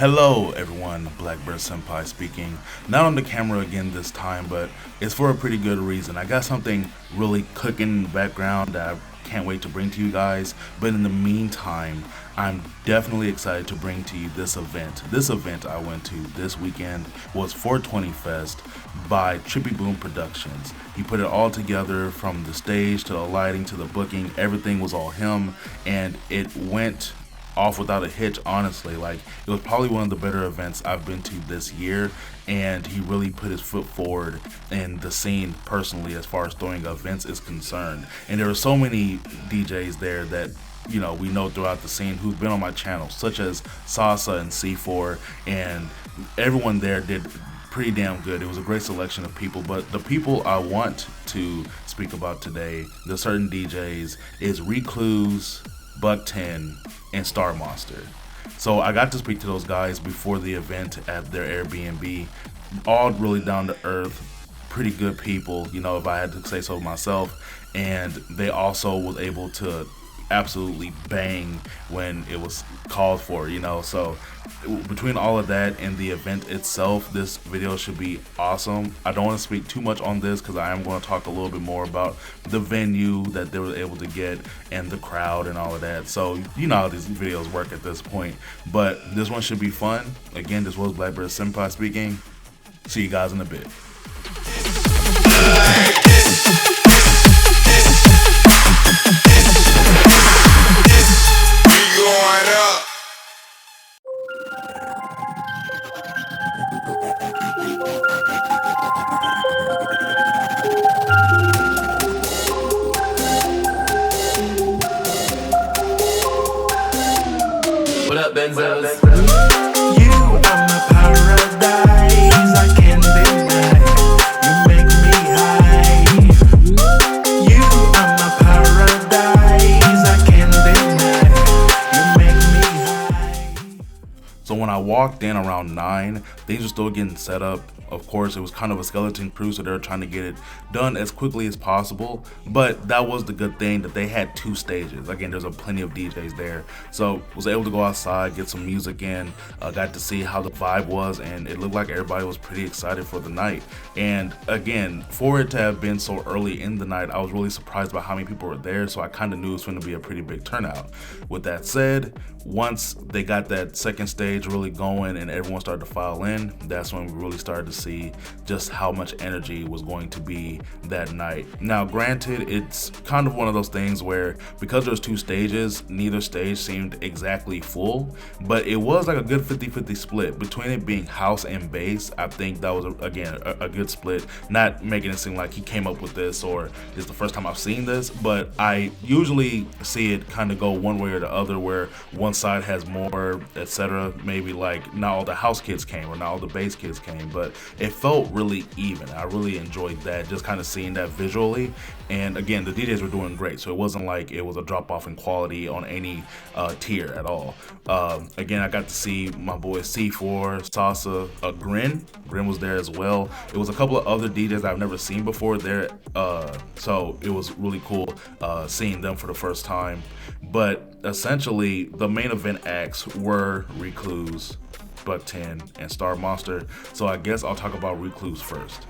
Hello everyone, Blackbird Senpai speaking. Not on the camera again this time, but it's for a pretty good reason. I got something really cooking in the background that I can't wait to bring to you guys. But in the meantime, I'm definitely excited to bring to you this event. This event I went to this weekend was 420 Fest by Trippyboom Productions. He put it all together from the stage to the lighting to the booking. Everything was all him, and it went off without a hitch. Honestly, like, it was probably one of the better events I've been to this year, and he really put his foot forward in the scene personally as far as throwing events is concerned. And there were so many DJs there that we know throughout the scene who've been on my channel, such as Sasa and C4, and everyone there did pretty damn good. It was a great selection of people, but the people I want to speak about today, the certain DJs, is Recluze, BuckTen, and Star Monster. So I got to speak to those guys before the event at their Airbnb. All really down to earth, pretty good people, if I had to say so myself. And they also was able to absolutely bang when it was called for, so between all of that and the event itself, this video should be awesome. I don't want to speak too much on this because I am going to talk a little bit more about the venue that they were able to get and the crowd and all of that. So you know how these videos work at this point, but this one should be fun. Again, this was Blackbird Senpai speaking. See you guys in a bit. What up, Benzos? You are my paradise, I can't deny. You make me high. You are my paradise, I can't deny. You make me high. So when I walked in around 9, things were still getting set up. Of course, it was kind of a skeleton crew, so they were trying to get it done as quickly as possible. But that was the good thing, that they had 2 stages. Again, there's plenty of DJs there. So was able to go outside, get some music in, got to see how the vibe was, and it looked like everybody was pretty excited for the night. And again, for it to have been so early in the night, I was really surprised by how many people were there, so I kind of knew it was going to be a pretty big turnout. With that said, once they got that second stage really going and everyone started to file in, that's when we really started to see just how much energy was going to be that night. Now granted, it's kind of one of those things where, because there's 2 stages, neither stage seemed exactly full, but it was like a good 50-50 split between it being house and bass. I think that was again a good split, not making it seem like he came up with this or it's the first time I've seen this, but I usually see it kind of go one way or the other, where one side has more, etc. Maybe like not all the house kids came or not all the bass kids came, but it felt really even. I really enjoyed that, just kind of seeing that visually. And again, the DJs were doing great, so it wasn't like it was a drop off in quality on any tier at all. Again, I got to see my boy C4, Sasa, Grin was there as well. It was a couple of other DJs I've never seen before there, so it was really cool seeing them for the first time. But essentially, the main event acts were Recluze, BuckTen, and Star Monster. So I guess I'll talk about Recluze first.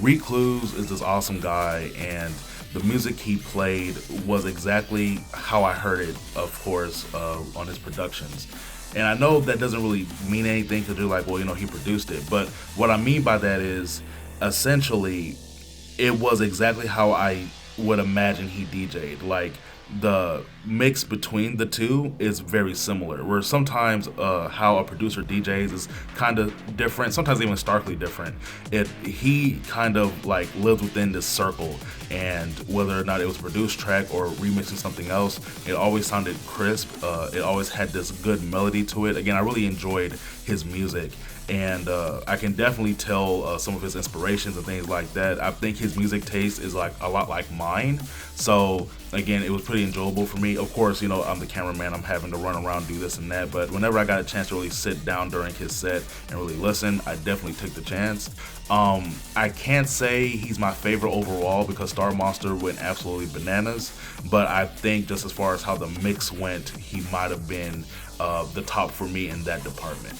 Recluze is this awesome guy, and the music he played was exactly how I heard it, of course, on his productions. And I know that doesn't really mean anything because you're like, well, he produced it. But what I mean by that is, essentially, it was exactly how I would imagine he DJ'd. Like, the mix between the two is very similar, where sometimes how a producer DJs is kind of different, sometimes even starkly different. He kind of like lives within this circle, and whether or not it was a produced track or remixing something else, it always sounded crisp. It always had this good melody to it. Again, I really enjoyed his music, and I can definitely tell some of his inspirations and things like that. I think his music taste is like a lot like mine, so again, it was pretty enjoyable for me. Of course, I'm the cameraman, I'm having to run around, do this and that, but whenever I got a chance to really sit down during his set and really listen, I definitely took the chance. I can't say he's my favorite overall because Star Monster went absolutely bananas, but I think just as far as how the mix went, he might have been the top for me in that department.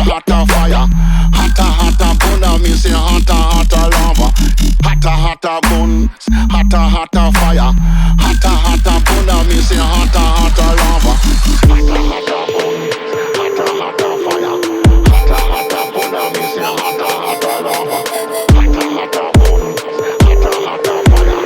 Hotter fire, hotter bun, I mean say hotter lava. Hotter bun, hotter fire, hotter bun, I mean say hotter lava. Hotter bun, hotter fire, hotter bun, I mean say hotter lava. Hotter bun, hotter fire,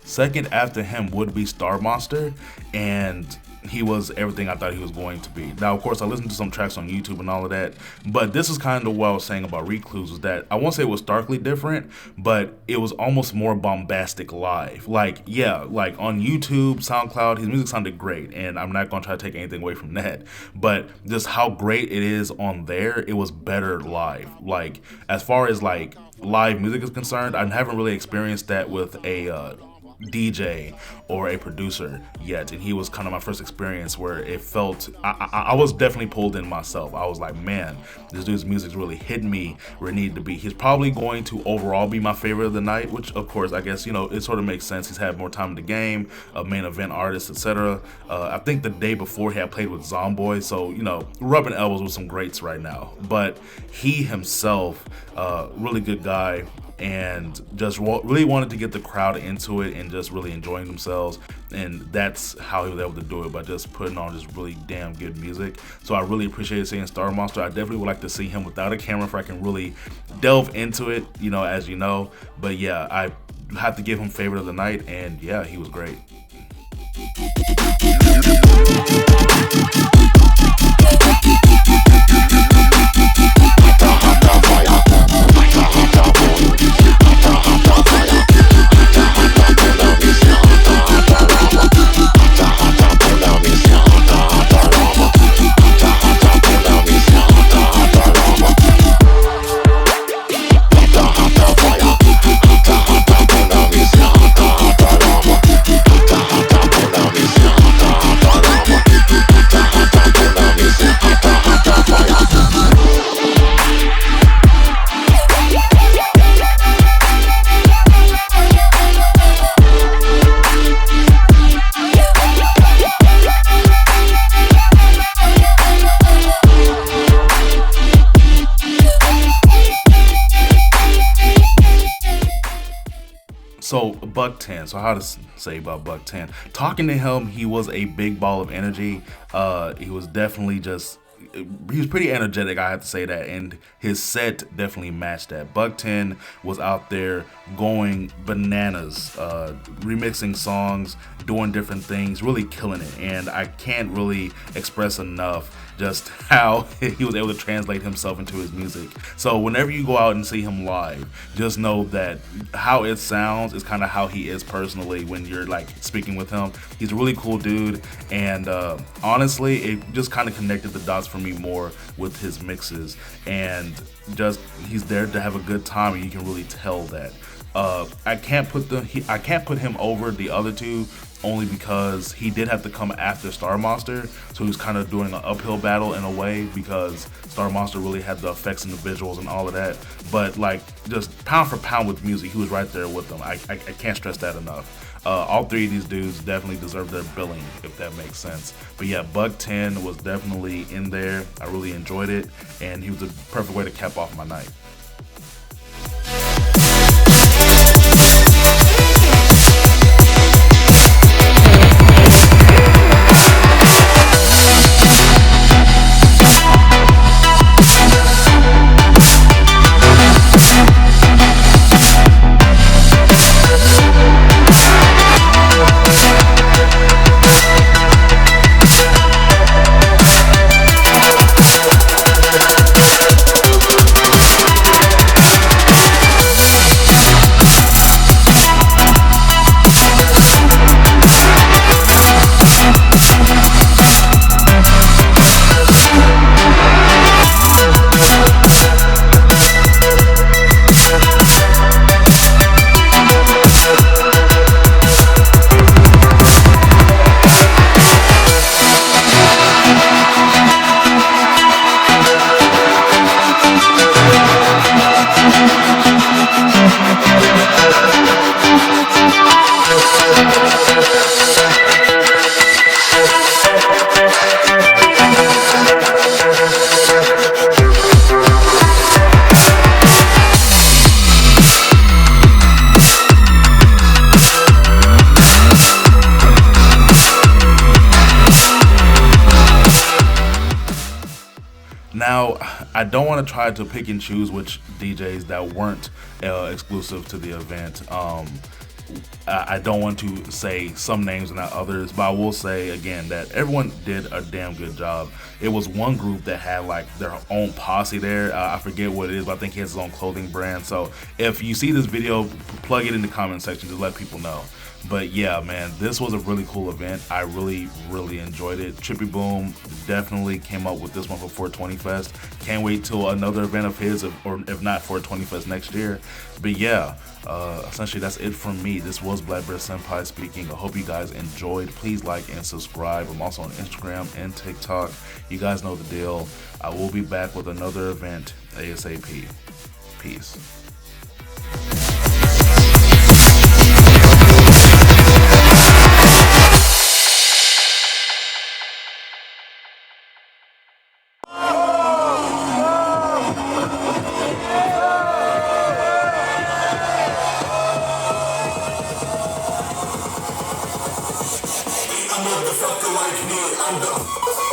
Second after him would be Star Monster, and he was everything I thought he was going to be. Now, of course, I listened to some tracks on YouTube and all of that, but this is kind of what I was saying about Recluze, was that I won't say it was starkly different, but it was almost more bombastic live. Like, yeah, like on YouTube, SoundCloud, his music sounded great, and I'm not going to try to take anything away from that, but just how great it is on there, it was better live. Like, as far as like live music is concerned, I haven't really experienced that with a DJ or a producer yet, and he was kind of my first experience where it felt I was definitely pulled in myself. I was like, man, this dude's music's really hitting me where it needed to be. He's probably going to overall be my favorite of the night, which of course I guess it sort of makes sense. He's had more time in the game, a main event artist, etc. I think the day before he had played with Zomboy, so rubbing elbows with some greats right now. But he himself, really good guy, and just really wanted to get the crowd into it and just really enjoying themselves, and that's how he was able to do it, by just putting on just really damn good music. So I really appreciated seeing Star Monster. I definitely would like to see him without a camera if I can really delve into it, as you know. But yeah, I have to give him favorite of the night, and yeah, he was great. So BuckTen. So how to say about BuckTen? Talking to him, he was a big ball of energy. He was definitely just. He was pretty energetic, I have to say that, and his set definitely matched that. BuckTen was out there going bananas, remixing songs, doing different things, really killing it, and I can't really express enough just how he was able to translate himself into his music. So whenever you go out and see him live, just know that how it sounds is kind of how he is personally when you're like speaking with him. He's a really cool dude, and honestly, it just kind of connected the dots for me more with his mixes, and just he's there to have a good time, and you can really tell that. I can't put him over the other two only because he did have to come after Star Monster, so he was kind of doing an uphill battle in a way because Star Monster really had the effects and the visuals and all of that. But like just pound for pound with music, he was right there with them. I can't stress that enough. All three of these dudes definitely deserve their billing, if that makes sense. But yeah, BuckTen was definitely in there. I really enjoyed it, and he was the perfect way to cap off my night. Now, I don't want to try to pick and choose which DJs that weren't exclusive to the event. I don't want to say some names and not others, but I will say again that everyone did a damn good job. It was one group that had like their own posse there. I forget what it is, but I think he has his own clothing brand. So if you see this video, plug it in the comment section to let people know. But yeah, man, this was a really cool event. I really enjoyed it. Trippyboom definitely came up with this one for 420 Fest. Can't wait till another event of his, or if not 420 Fest next year. But yeah, essentially that's it from me. This was Blackbear Senpai speaking. I hope you guys enjoyed. Please like and subscribe. I'm also on Instagram and TikTok. You guys know the deal. I will be back with another event ASAP. Peace. Motherfucker like me, I'm the